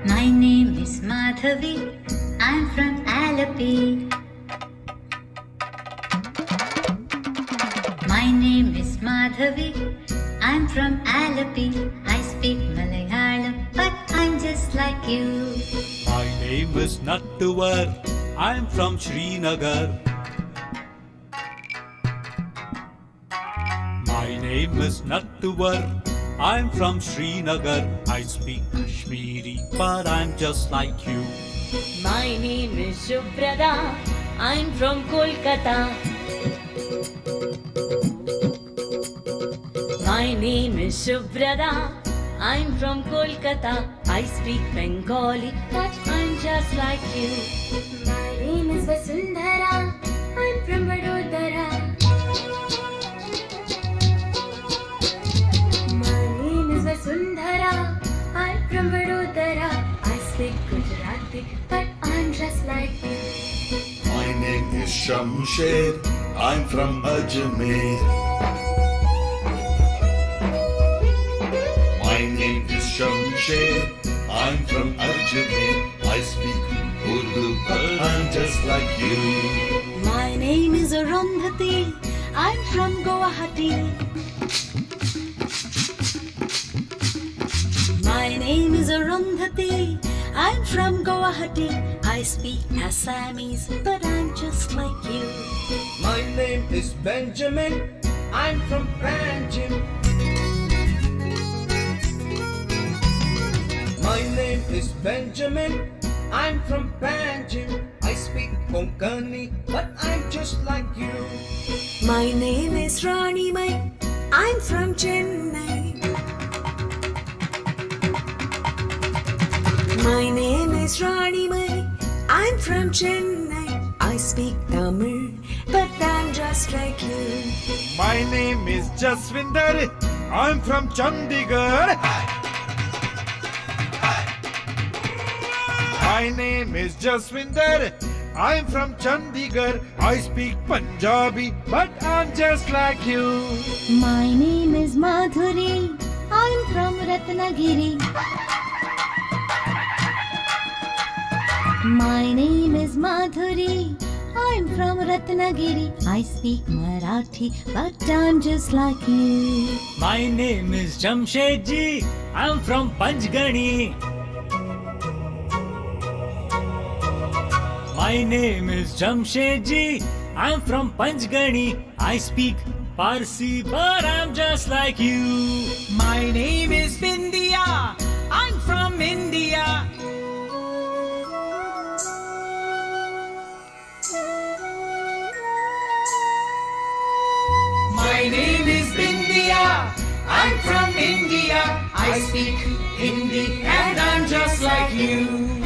My name is Madhavi. I'm from Alapi. My name is Madhavi. I'm from Alapi. I speak Malayalam, but I'm just like you. My name is Nattuvar. I'm from Srinagar. My name is Nattuvar. I'm from Srinagar. I speak Kashmiri, but I'm just like you. My name is Shubrada. I'm from Kolkata. My name is Shubrada. I'm from Kolkata. I speak Bengali, but I'm just like you. My name is Vasundhara. I'm from Vadodara. My name is Vasundhara. I'm from Vadodara. I speak Gujarati, but I'm just like you. My name is Shamsher. I'm from Ajmer. My name is Shamsher. I'm from Ajmer. I speak Urdu, but I'm just like you. My name is Arundhati. I'm from Guwahati. My name is Arundhati. I'm from Guwahati. I speak Assamese, but I'm just like you. My name is Benjamin. I'm from Panjim. My name is Benjamin. I'm from Panjim. I speak Konkani, but I'm just like you. My name is Rani Mai. I'm from Chennai. My name is Rani Mai. I'm from Chennai. I speak Tamil, but I'm just like you. My name is Jaswinder. I'm from Chandigarh. My name is Jaswinder. I'm from Chandigarh. I speak Punjabi, but I'm just like you. My name is Madhuri. I'm from Ratnagiri. My name is Madhuri. I'm from Ratnagiri. I speak Marathi, but I'm just like you. My name is Jamshedji. I'm from Panchgani. My name is Jamshedji. I'm from Panchgani. I speak Parsi, but I'm just like you. My name is Vindhya. I'm from India. My name is Vindhya. I'm from India. I speak Hindi and I'm just like you.